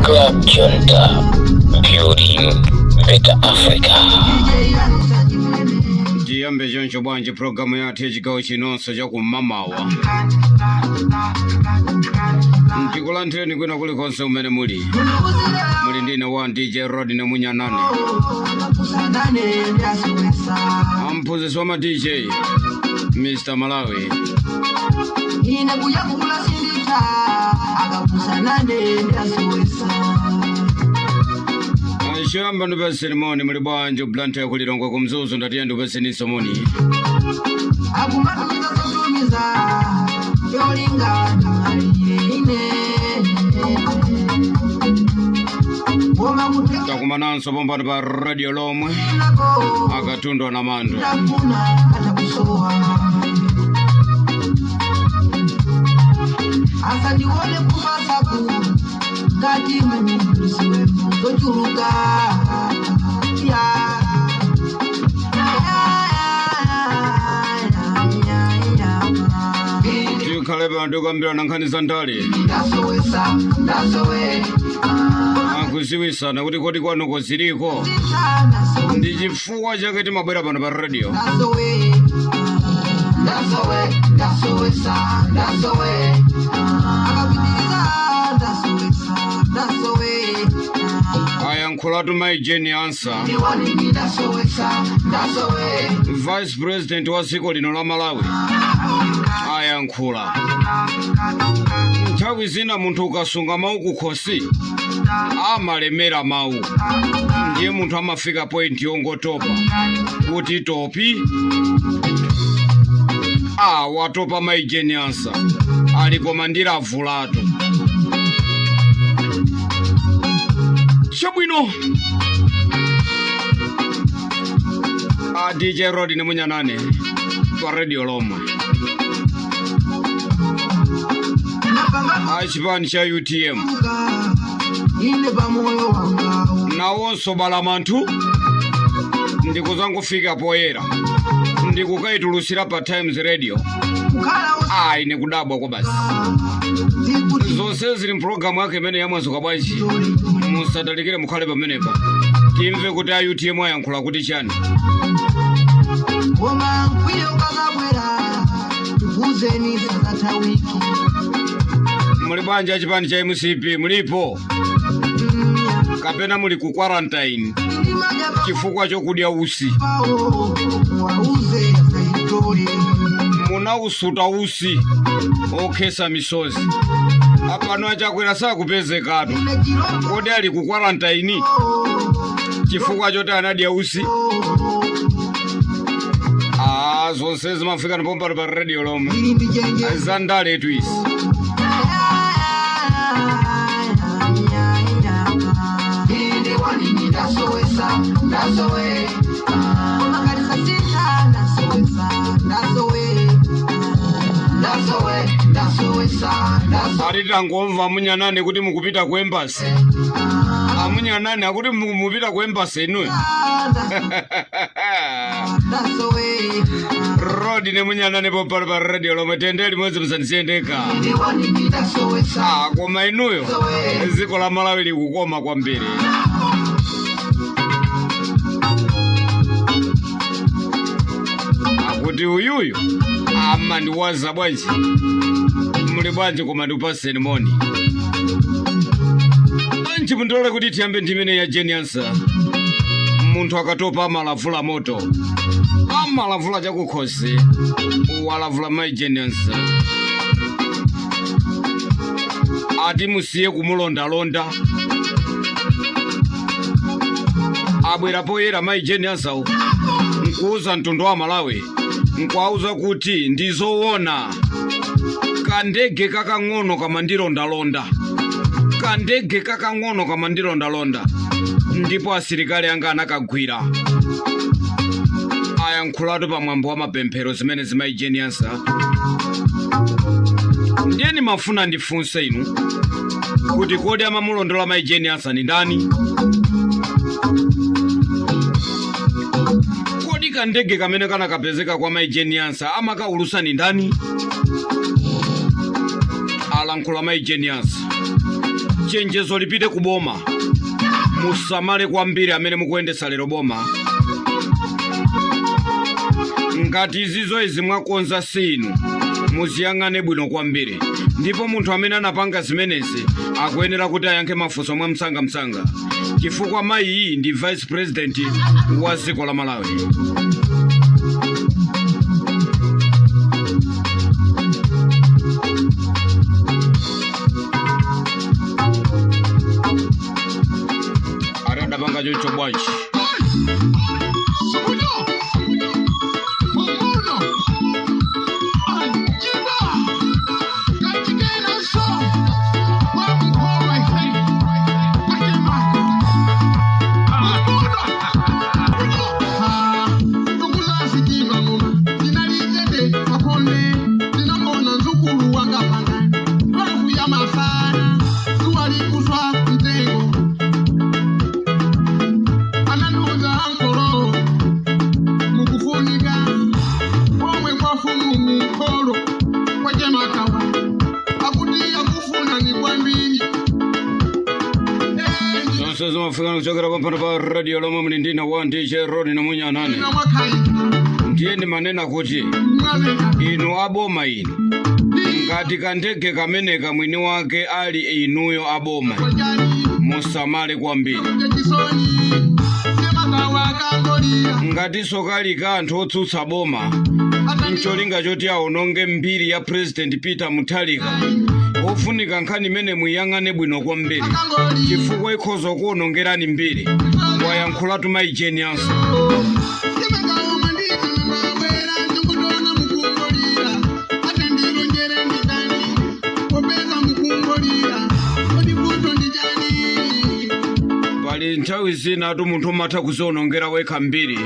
Club Junta, building better Africa. Jiyambe joncho bwanje programu ya tejigawo chinonso cha kumamawa. Ntikulandireni kwina kulikonse umene muli ndine wa DJ Rod ne Munyanane. Amphunzitsi wa DJ Mr. Malawi. Shamba ndupa seremoni muli bwanje blanta ya kulilongwa kumzuzu ndatiya ndupa seni somoni. Takumananso pompano pa radio lomwe akatundwa na mando. Asandione kumasaku kati mani usiwe mtochuruka Kaleba ndoga mbira nankani zandali akuziwisa na kuti kodi kwano ziriko ndi chifukwa chake timabwera pano pa radio. Ayankhulatu my Jenny answer. Vice President wa dziko lino la Malawi ayankhula. Nthawi zina munthu ukasunga mawu kukhosi amalemera mawu, ndiye munthu amafika point yongotopa kuti topi watopa my Jenny answer alikomandira avulato. Shabwino DJ Rod ne Munyanane kwa radio lomwe. Chipani cha UTM nawonso balamantu ndikuzangu fika poyera ndikukaitulusira pa Times Radio ine kudabwa kwa basi zonse zili mpulogalamu yake imene yamwazuka bwanji musadalikire mukhale pamenepa timve kuti a UTM ayankhula kuti chani. Muli bwanji achipani cha MCP mulipo kapena muli ku quarantine chifukwa chokudya usi munausuta usi okhesa misozi apano achakwera sakupezekatu kodi ali ku quarantine chifukwa choti anadya usi. Zonse zimafika napompano pa radio lomwe zandale etu isi. Atitangomva Munyanane kuti mukupita ku embassy. Munyanane akuti mukupita ku embassy inuyo. Rod ne Munyanane pompano pa radio lomwe tendeli mwezi msandisiyendeka. Koma inuyo dziko la Malawi likukoma kwambiri. Akuti uyuyu amandiwaza bwanji muli bwanji koma ndipaseni moni. Bwanji mundilole kuti tiyambe ndimene ya Jenny answer. Munthu akatopa amalavula moto amalavula chakukhosi walavula my Jenny answer. Ati musiye kumulondalonda abwera poyera my Jenny answer nkuuza mtundu wa Malawi nkwauza kuti ndizowona kandege kakang'ono kamandilondalonda kandege kakang'ono kamandilondalonda ndipo asilikali anga anakagwira. Ayankhulatu pamwambo wa mapemphero zimene my Jenny answer. Ndiyeni mafuna ndifunse inu kuti kodi amamulondola my Jenny answer ni ndani? Kodi kandege kamene kanakapezeka kwa my Jenny answer amakaulusa ni ndani? alankhula mai genius chenjezo lipite kuboma musamale kwambiri amene mukuyendesa lero boma ngati izizo izi mwakonza sinu muziyang'ane bwino kwambiri ndipo munthu amene anapanga zimenezi akuyenera kuti ayankhe mafunso mwa msanga chifukwa mayi iyi ndi vice president wa dziko la Malawi. Adapanga chocho bwanji kuchokera pampano pa radio lomwe muli ndina wa DJ Rodi na Munyanane. Ndiyeni manena kuti inu aboma inu ngati kandege kameneka mwini wake ali inuyo aboma musamale kwambiri ngati sokali kanthu otsutsa boma ncholinga choti aononge mbiri ya President Peter Mutharika ofunika nkhani mene muyang'ane bwino kwambiri chifukwa ikhoza kuonongerani mbiri wayankhulatu mai genius. Pali nthawi zina atu munthu umatha kuzionongera wekha mbiri,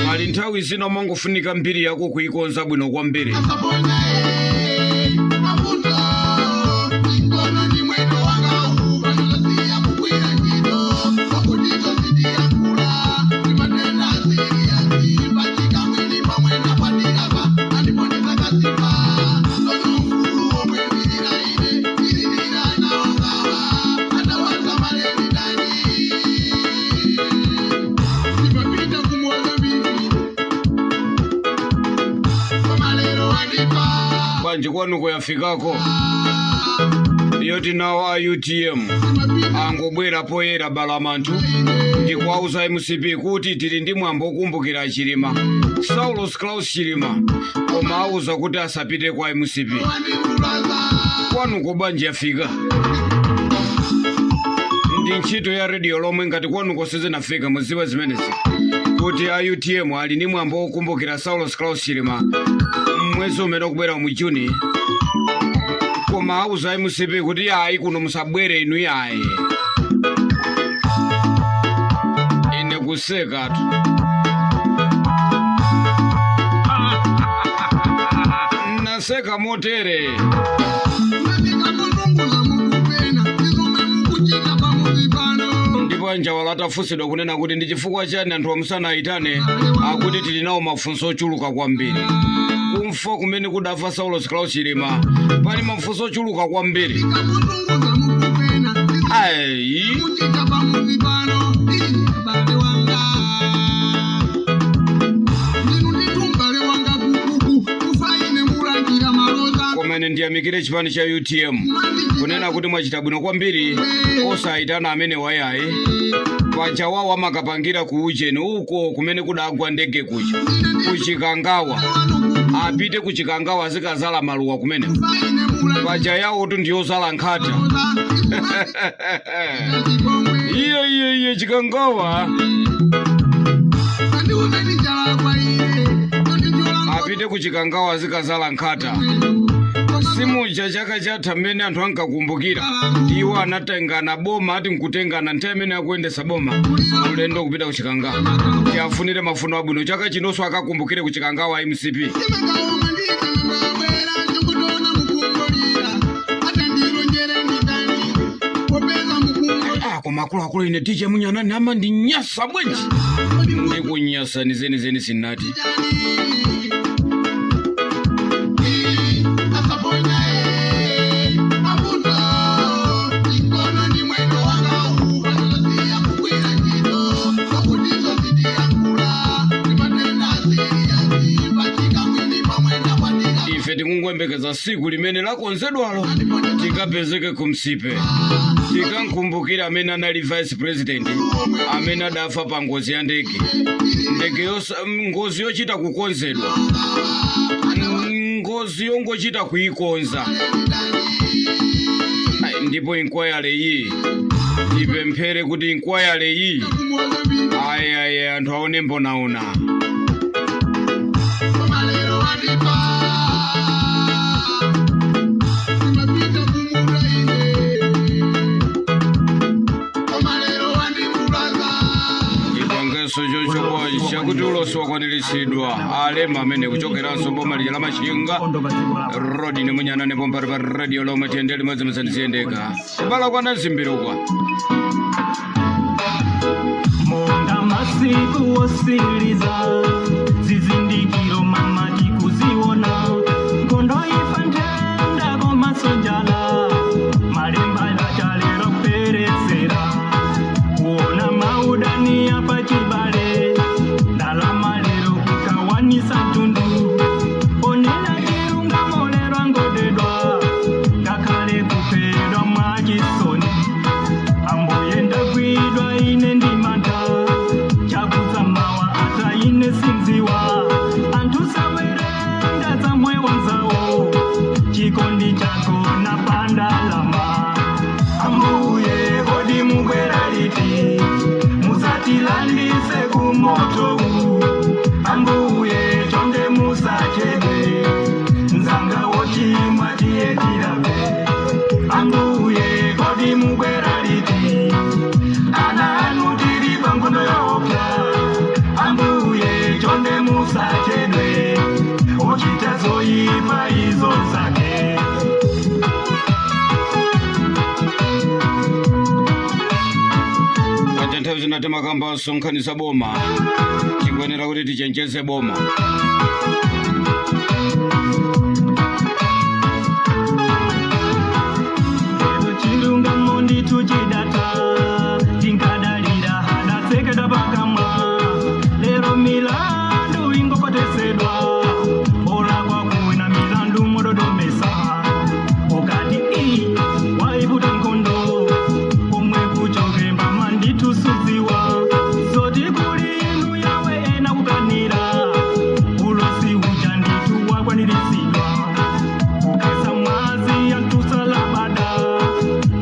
pali nthawi zina umangofunika mbiri yako kuikonza bwino kwambiri. Kwanu kuyafikako yoti nawo UTM angobwera poyera balamantu ndikwauza MCP kuti tili ndi mwambo kumbukira Chilima Saulos Klaus Chilima koma auza kuti asapite kwa MCP. Kwanu kubanje yafika ndi ntchito ya radio lomwe ngati kwanu koseze nafika muziwa zimenezi kuti UTM ali ndi mwambo kumbukira Saulos Klaus Chilima mwezi umene kubwera mu Juni koma auza MCP kuti ayi kuno musabwere inu yaye ine kuseka tu naseka motere ndipo njawala atafusidwa kunena kuti ndi chifukwa chani anthu amusana aitane akuti tili nawo mafunso ochuluka kwambiri. Kumfa kumene kudafa Saulos Klaus Chilima pali mafunso ochuluka kwambiri. Ayi komene ndiyamikire chipani cha UTM kunena kuti mwachita bwino kwambiri osaitana amene wayayi paja wawo amakapangira ku ujeni uko kumene kudagwa ndege kucha kuchikangawa apite kuchikangawa zikazala maluwa kumene paja yawo tu ndiyozala nkhata. Iye chikangawa apite kuchikangawa zikazala nkhata. Simuja chaka chatha mmene anthu ankakumbukira iwo anatengana boma ati nkutengana nthawi imene akuyendesa boma ulendo kupita kuchikangawa tiafunire mafuno abwino chaka chinonso akakumbukire kuchikangawa MCP. Koma akulu ine DJ Munyanane ama ndinyasa bwenji ndikunyasa ni zeni sinati. za siku limene lakonzedwalo tikapezeke kumsipe. Tikankumbukira amene anali vice president amene adafa pa ngozi ya ndege. Ngozi yochita kukonzedwa. Ngozi yongochita kuikonza. Ndipo inquiry iyi ipemphere kuti inquiry iyi ayi anthu aone mbonaona. Sojojo chakuti ulosi wakwaniritsidwa alema amene kuchokeranso boma lija la Machinga rodi ne munyana ne pompa pa radio lomwe tiyendele modzi muzandiyendeka bala kwa nazimbiro kwa monda masiku osiliza zizindikiro mama tikuziona kondo ifantenda komasonjala malemba lachalero kuperesera kuona maudani apa chibale dalama lero kukawanisa tundu onena kirunga molero angodedwa kakale kupedwa mwachisoni amboyenda kwidwa ine ndimata chakuza mawa ata ine sinziwa antu sawerenga za mwe wanzao chikondi chako na pandalama ambuye kodi mugwera liti muzatilandise kumoto ambuye chonde musachedwe nzanga wochimwa tiyetirabe ambuye kodi mugwera liti ana anu tiri pangono yopya ambuye chonde musachedwe uchitazoyipa izo zake. Nthawi zinatema kamba sonkhanisa boma tikwenera kuti tichenjeze boma. Lero chilunga mondi tuchidata tinkadalira hadatsekeda pakamwa lero milandu ingokotesedwa olakwa kuwina milandu mododomesa ukati waiputa nkondo omwe kuchokemba manditusuziwa zoti kuli inu yawe ena kukanira ulosi uja nditu wakwaniritsidwa kukesa mwazi yantusalabada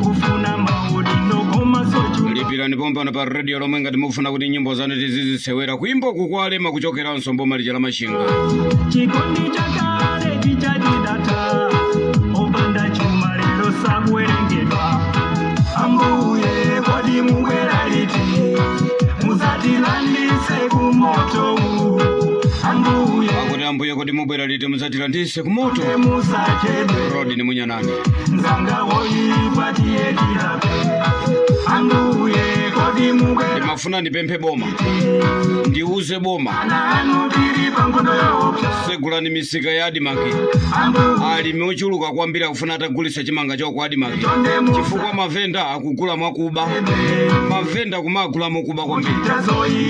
kufuna maudindo komasochu lipirani pompano pa radio lomwe ngati mufuna kuti nyimbo zanu tizizisewera kuimba kukwalema kuchokeranso mboma lija la Machinga. chikondi chakale chichadidata opanda chuma lero sakuwerengedwa ambuye kodi mugwera liti muzatilandise kumoto ambuye akuti ambuye kodi mubwera liti muzatilandise kumoto musachedwe rodi ne munyanani nzanga woyipa tiyetirabe ambuye kodi mugwera ndimafuna ndipemphe boma ndiuze boma ana anu tiri pangono yopya segulani misika ya adimaki ambuye alimi ochuluka kwambiri akufuna atagulisa chimanga chawo kwa adimaki chifukwa mavenda akugula mwakuba mavenda kumagula mwakuba kwambiri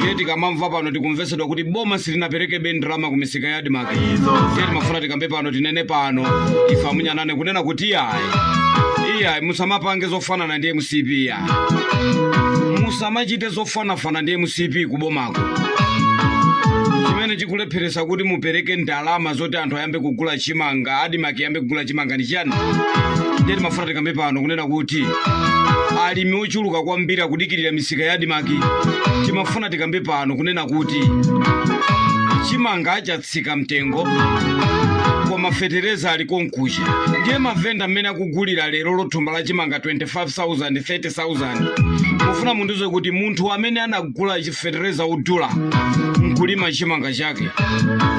ngeti kamamva pano tikumvesedwa kuti boma silinapereke bendrama ku misika ya adimaki ngeti mafuna tikambe pano tinene pano ifa munyanane kunena kuti iya musamapange zofanana ndi MCP ya musamachite zofanafana ndi MCP kubomako chimene chikulepheresa kuti mupereke ndalama zoti anthu ayambe kugula chimanga adimaki ayambe kugula chimanga ndi chani. Ndeti mafuna tikambe pano kunena kuti alimi ochuluka kwambiri akudikirira misika ya adimaki timafuna tikambe pano kunena kuti chimanga achatsika mtengo koma fetereza ali konkusha ndiye mavenda mmene akugulira lero lothumba la chimanga 25,000 30,000 mufuna mundize kuti munthu amene anagula fetereza udula nkulima chimanga chake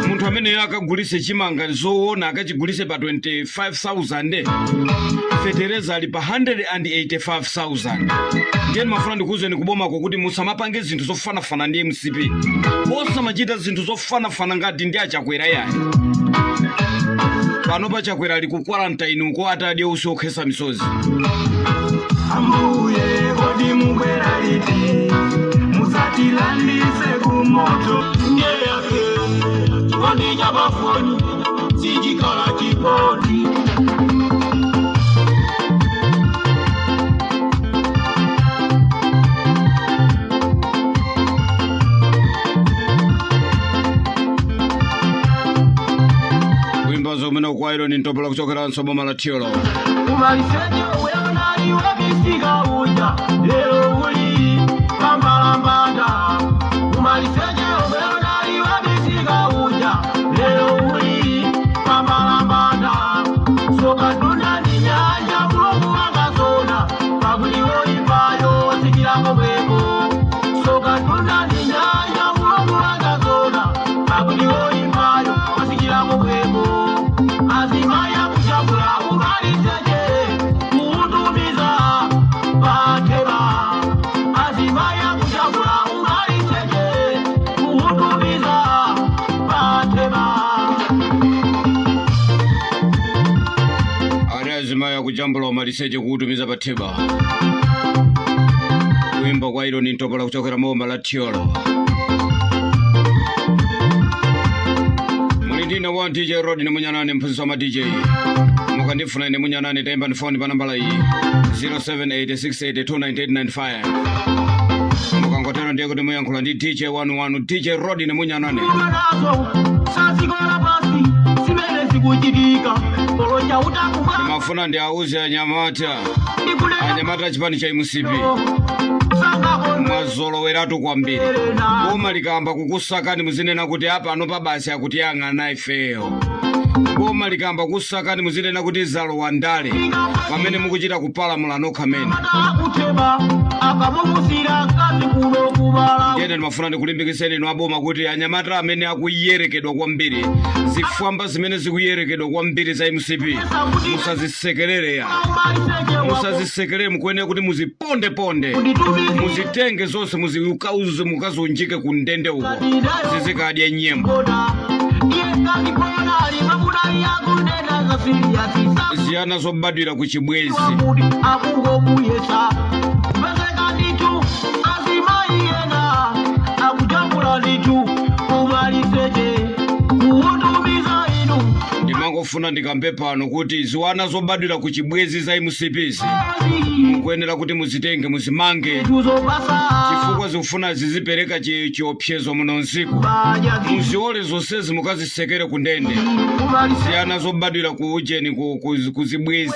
munthu amene akagulise chimanga zoona akachigulise pa 25,000 fetereza ali pa 185,000 ndiye mafuna ndikuuzeni kubomako kuti musamapange zinthu zofanafana ndi MCP osamachita zinthu zofanafana ngati ndi achakwera yaye pano pachakwera ali ku quarantine uko atadye usi okhesa misozi ambuye kodi mugwera liti muzatilandise kumoto ndiye yake kodi nyabafoni sichikala chikondi. Wimbazo mena ukwairo ni ntopola kuchokera nsobo malatiolo. Umaliseje wewe nani webisiga uja, leo uli pambalambanda. Umaliseje wewe nani webisiga uja, leo uli pambalambanda. Soka tuna ni nyanja Mulungu wangasona, pabuli woimbayo wasikilako bweko. Soka tuna ni nyanja Mulungu wangasona, pabuli woimbayo wasikilako bweko. Azima ya kuchagula umaliseje kuutumiza bateba. Azima ya kuchagula umaliseje kuutumiza bateba. Azima ya kujambula umaliseje kuutumiza bateba. Wimbo kwa hilo ni ntopola kuchokera momba la tiolo. Mulindina wa DJ Rod ni munyanane mpuzi wa DJ. Mukandifuna ni munyanane taimba ni phone pa nambala hii 0786829895. Mukangotero ndiye kuti muyankhula ndi DJ 11 DJ Rod ni munyanane. Nazo sasikola basi simene sikuchitika polo cha utakumwa. Mafuna ndi auze anyamata. Anyamata chipani cha MCP. Mazolo weratu kwambiri. Boma likamba kukusakani muzinena kuti apa anopa basi akuti yang'ana ifeyo. Boma likamba kukusakani muzinena kuti zalo wandale. Pamene mukuchita kupala mulano kamene. Yene mafuna ndi kulimbikiseni no aboma kuti anyamata amene akuyerekedwa kwambiri. Zifwamba zimene zikuyerekedwa kwambiri za MCP. Musazisekerere ya. Musazisekerere mukuyenera kuti muziponde ponde. Muzitenge zonse muziukauze mukazunjike ku ndende uko. Zizikadya nyembo. Ziyana zobadwira ku chibwezi. Ndimangofuna ndikambe pano kuti ziwana zobadwira ku chibwezi za MCPs mukuyenera kuti muzitenge muzimange chifukwa zikufuna zizipereka chiopsezo muno nsiku. Muziole zonsezi mukazisekere ku ndende. Ziyana zobadwira ku ujeni ku zibwezi.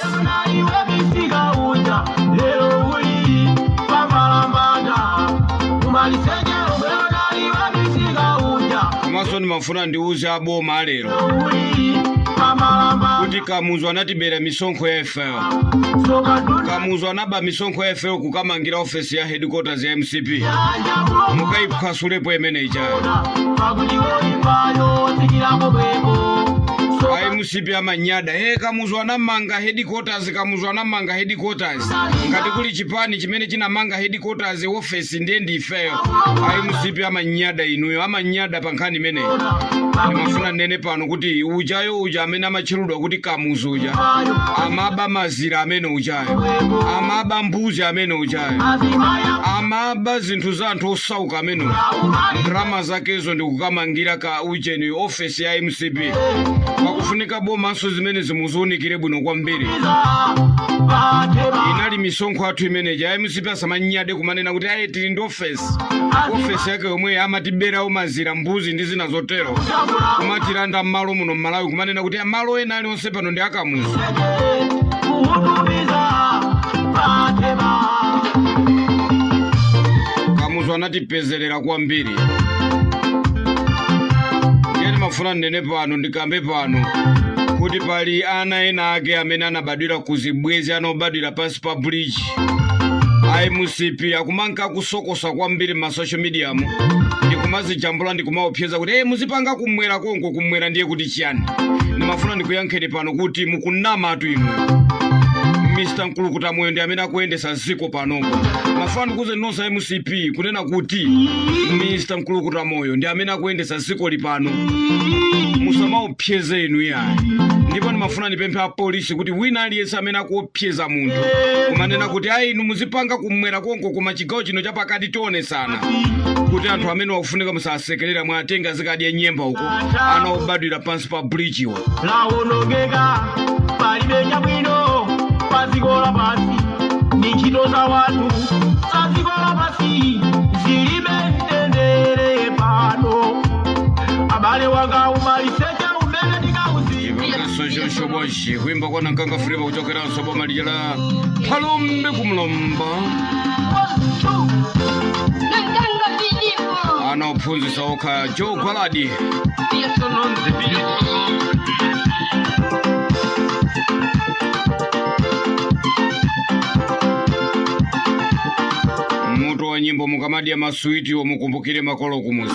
Komanso ndimafuna ndiuze aboma alero kuti Kamuzu anatibera misonkho ya FL. Kamuzu anaba misonkho ya FL kukamangira office ya headquarters ya MCP. Mukayiphwasulepo imene ichayo. MCP amanyada Kamuzu anamanga headquarters. Kamuzu anamanga headquarters ngati kuli chipani chimene chinamanga headquarters office ndiye ndifeyo. MCP amanyada inuyo amanyada pankhani imene. Ndimafuna nene pano kuti ujayo uja amene amachirudwa kuti Kamuzu uja amaba mazira amene ujayo, amaba mbuzi amene ujayo, amaba zinthu za anthu osauka amene drama zakezo ndi kukamangira ka ujeni office ya MCP. Pakufunika bomanso zimene zimuzunikire bwino kwambiri. Inali misonkho athu imene ya MCP asamanyade kumanena kuti ayi tili ndi office yake yomwe amatiberawo mazira mbuzi ndi zina zotero. Kumatiranda mmalo muno Malawi kumanena kuti amalo ena alionse pano ndi Akamuzu. Kamuzu anatipezerera kwambiri. Yeni mafuna nene pano ndikambe pano kuti pali ana ena ake amene anabadwira ku zibwezi anobadwira pansi pa bridge. MCP akumanka kusokosa kwambiri ma social media mu. Ndikumazijambula ndikumaopseza kuti muzipanga kumwera konko kumwera ndiye kuti chiyani. Ndimafuna ndikuyankheni pano kuti mukunama atu inu. Mr. Nkulukuta moyo ndi amene akuyendesa ziko panopo. Mafana kuze nonsa MCP kunena kuti Mr. Nkulukuta moyo ndi amene akuyendesa ziko lipano. Musamaopseze inu yayi. ndipo ndimafuna nipempha polisi kuti wina aliyense amene akuopseza munthu kumanena kuti ayi inu muzipanga kumwera konko koma chigawo chino chapakati tionesana kuti anthu amene wakufunika musasekerera mwatenga zikadya nyemba uko ana obadwira pansi pa bridge iwo laonongeka palibe chabwino pazikola pasi ni ntchito za wanthu zazikola pasi zilibe mtendere pano abale wanga umaliseche umene ndikauziva social boshi kuimba kwa Nankanga Freeba kuchokera Nsobo malija la Palombe kumlomba anaophunzitsa okha Joe Gwaladi mutu wa nyimbo mukamadi ya maswiti omukumbukire makolo kumuzi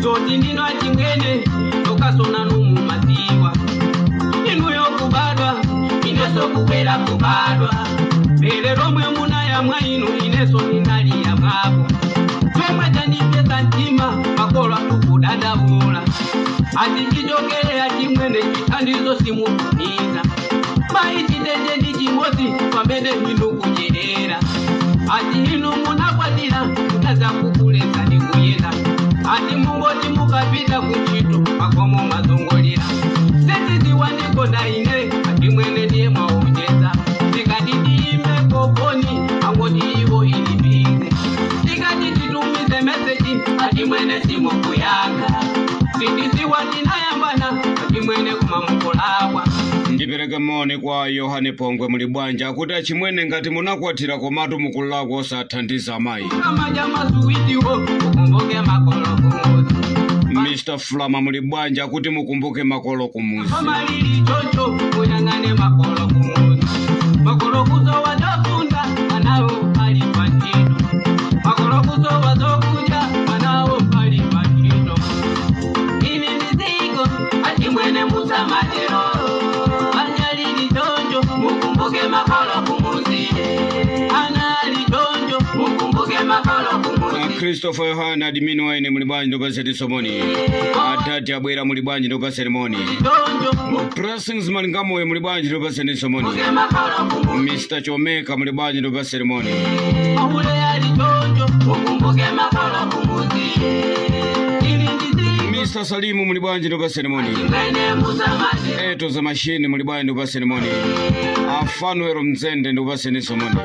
zoti ndino achimwene tokasona numu matiwa inu yokubadwa ineso kukwera kubadwa lero mwe muna ya mwainu ineso ninali ya mwabo chomwe chanipesa ntima makolo akukudadavula ati chichokere achimwene chithandizo simukuniza maititeje ndi chimodzi pamene inu kucherera ati inu munakwatira mkaza kukuleza ndi kuyenda ati mungoti mukapita kuchito makomo mazongolera setiziwa ndikonda ine ati mwene ndiye mwaonjeza tikati tiime koponi angoti ivo ilibize tikati titumize meseji ati mwene simukuyanga sitiziwa ndinayambana ati mwene kumamukolakwa ndipereke moni kwa Yohane Pongwe muli bwanja kuti achimwene ngati munakwatira komatu mukulako osathandiza amayi kamaja masuwitiwo ukumbuke makolo kumuzi Mr. Flama muli bwanja kuti mukumbuke makolo kumuzi amalili chocho uyangane makolo kumuzi makolo kuzo wazofunda anawo ali pantino makolo kuzo wazokuja anawo ali pantino ini niziko ati mwene musamatero anyalili chocho mukumbuke makolo kumuzi anali chocho mukumbuke makolo kumuzi Christopher Yohana admin waine muli bwanja ndo paseti somoni atati abwera muli bwanja ndo paseti moni Blessings Malingamoyo muli bwanja ndo paseti somoni Mr. Chomeka muli bwanja ndo paseti moni Mr. Salimu muli bwanja ndo paseti moni Eto za mashini muli bwanja ndo paseti moni Afanuero Mzende ndo paseti somoni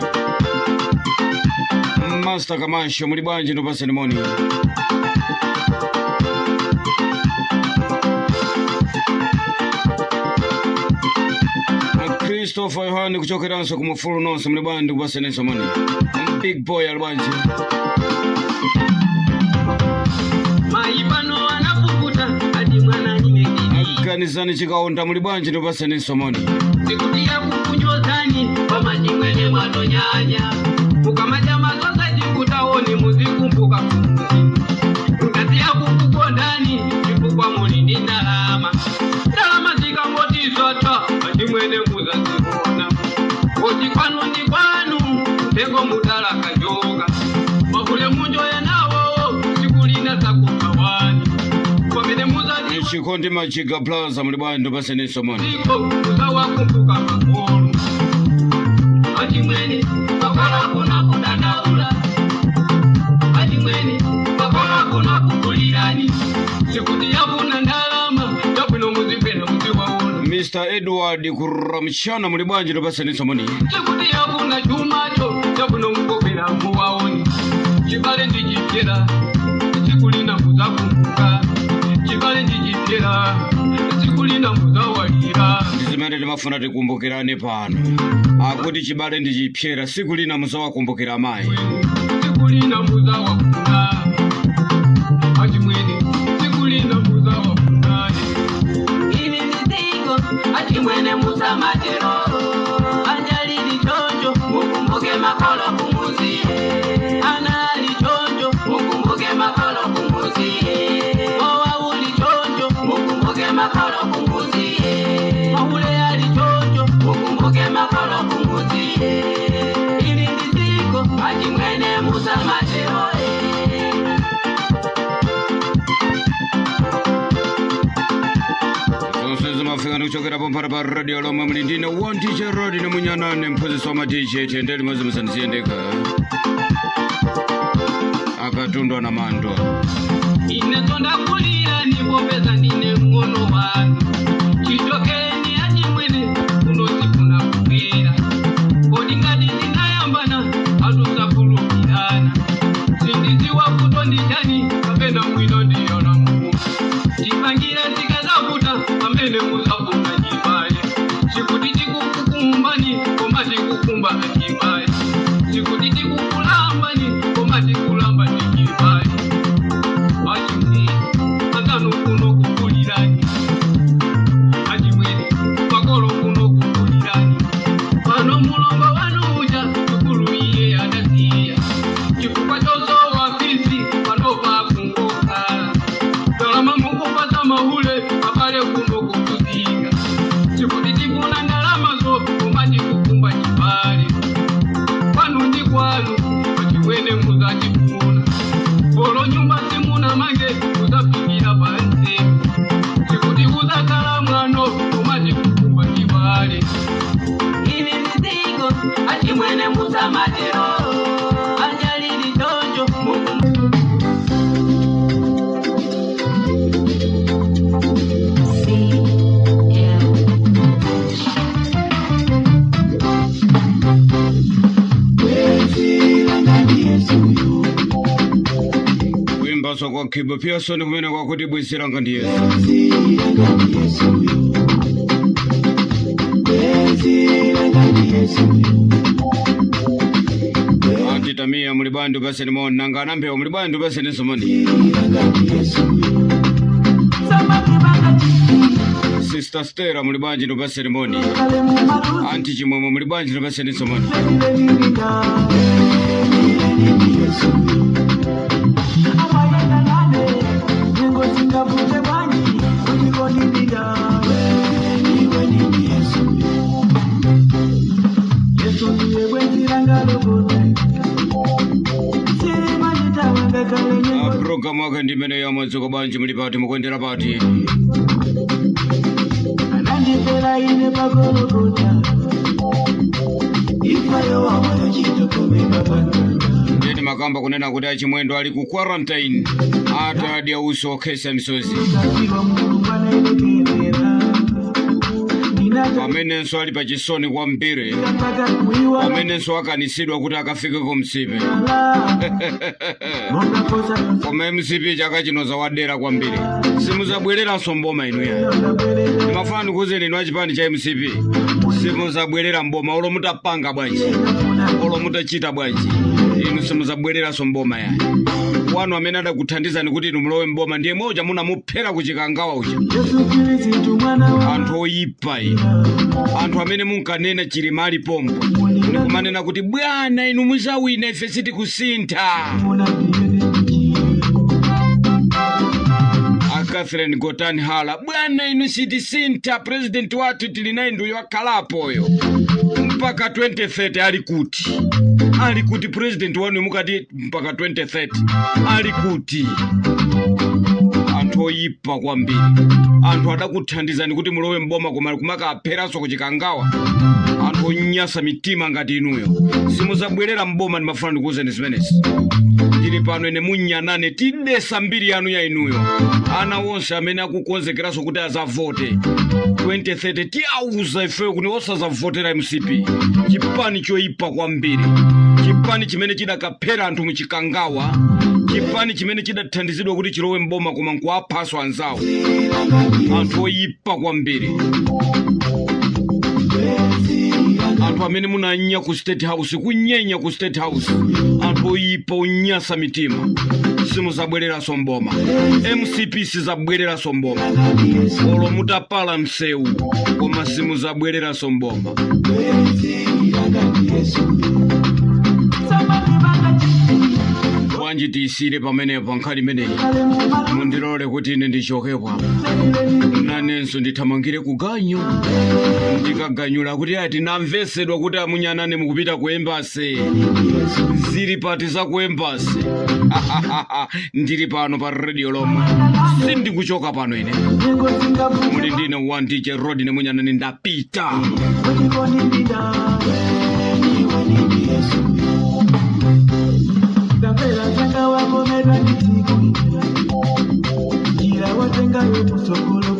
Master Kamasho muli bwanja ndo paseti moni Christopher Yohani kuchokera nso kumufulu nonse muli bwanja ndo paseti somoni Big Boy albwanja maipano anafukuta hadi mwana nyingine kanisani chikaonda muli bwanja ndo paseti somoni sikutia kukunyozani kwa majimwene mwadonyanya ukamaja mazoza jikutaoni muzikumbuka kumuzi utatia kukukondani jipukwa mulindi ndalama ndalama zikangoti zota majimwene muza zibona oti kwanu ndi kwanu tengo mudala kajoga makule munjo yenawo sikulina zakutawani kwamene muza chikondi machiga plaza muli bwanja ndo paseti somoni ziko muzawakumbuka makolo ajimwene makolo kuna kudadaula ajimwene makolo kuna kukulirani sikuti yakuna ndalama yakuno muzipena muziwaona Mr. Edward Kuramchana muli bwanja ndo paseti somoni sikuti yakuna chumacho yakuno mukopera muwaoni chibale ndijipyera sikulina muzakumbuka chibale ndijipyera sikulina muzawalira ndizimene timafuna tikumbukirane pano akuti chibale ndichipyera sikulina muzawakumbukira amayi sikulina muzawakuna achimwene sikulina muzawakuna ini ndiziko achimwene musamatero anyalili chocho mukumbuke makolo kumuzi anali chocho mukumbuke makolo kumuzi owauli chocho mukumbuke makolo kumuzi maule ali chocho mukumbuke makolo kumuzi ini ndiziko achimwene musamatero kuchokera pampara pa radio lomwe mlindina one DJ Rodi na munyanane mphunzitsi wa DJ tendeli mwazi msanisiendeka akatundwa na mando ine tonda kulia nipopeza nine mkono wanu chitokeni achimwene unozifuna kupera kodi ngati zinayambana atusapulukirana sindiziwa kuto ndijani kapena mwino ndiyona mkuu chipangira zikazakuta pamene muzafunga chimbaye chikuti chikukukumbani koma tikukumba achimbaye chikuti tikukulambani koma tikulamba chimbaye achimwene akano kuno kukulirani achimwene pakolo kuno kukulirani pano mulomba wanu uja tukulu iye adasiya chifukwa chosowa fisi panopa kungoka talama mukupata mahule apale kuno kukuzinga chikuti tikuna ndalama zo komati kukumba chipale panu ndi kwanu achimwene muzachifuna polo nyumba simuna mange muzafikira pansi chikuti uzakhala mwano komati kukumba chipale ini mzigo achimwene muzamatero anjalili dojo kuimbaso kwa Kibo Pearson kumene kwa kuti bwisiranga ndi Yesu Tamia mulibandu basi ni moni nanga nampewa mulibandu basi ni somoni Sister Stella mulibandu ndo basi ni moni Auntie Chimwemo mulibandu ndo basi ni somoni Program wake ndimene ya mwazuko banji mulipati mkwendera pati anandipela ine pakolokuta ifayo wamoyo chito kumeba pano ndeni makamba kunena kuti achimwendo ali ku quarantine ata adia uso kesa misozi Wamenenso ali pachisoni kwa mbire Wamenenso akanisidwa kuti akafike kumsipe Kome msipe chaka chinoza wadera kwa mbire Simuzabwerera somboma inu ya Mafanu kuze ninu wachipani cha msipe Simuzabwerera mboma ulo mutapanga bwanji Ulo mutachita bwanji Inu simuzabwerera somboma ya Wanu wamenada kutandiza nikuti inu mlowe mboma Ndiye moja muna mupera kuchikangawa uja Antu oyipa Antu amene munkanena chirimali pompo Nikumanena kuti bwana inu muzawina ife siti kusinta Catherine Gotani hala bwana inu siti sinta president watu tilinaindo yakalapo yo mpaka 2030 alikuti president wanu mukati mpaka 2030 alikuti Antu oyipa kwa mbili Antu adakuthandizani kuti mulowe mboma kumaka aperaso kuchikangawa Antu onyasa mitima ngati inuyo Simuzabwerera mboma ni mafana ndikuze nisimenesi Tili pano ene munyanane tidesa mbiri yanu ya inuyo Ana wonse amene akukonzekeraso kuti azavote 2030 tiauza ifeyo kuti osa zavotera MCP Chipani choyipa kwa mbiri Chipani chimene chidakapera anthu muchikangawa Chipani chimene chidathandizidwa kuti chilowe mboma koma nkuaphaso anzawo Anthu oyipa kwa mbiri Antu amene munanya ku State House kunyenya ku State House Antu oyipa unyasa mitima Simuzabwerera somboma MCP sizabwerera somboma Olo mutapala mseu Koma simuzabwerera somboma bwanji tisire pamenepo nkhali imeneyi mundilole kuti ine ndichokepo nanenso ndithamangire kuganyu ndikaganyula kuti ati namvesedwa kuti amunyanane mukupita ku embasi zili pati za ku embasi ndili pano pa radio lomwe sindikuchoka pano ine muli ndine 1 DJ Rod ne munyanane ndapita Tapela zanga wako meda nitiko Jira watenga yotu sokolo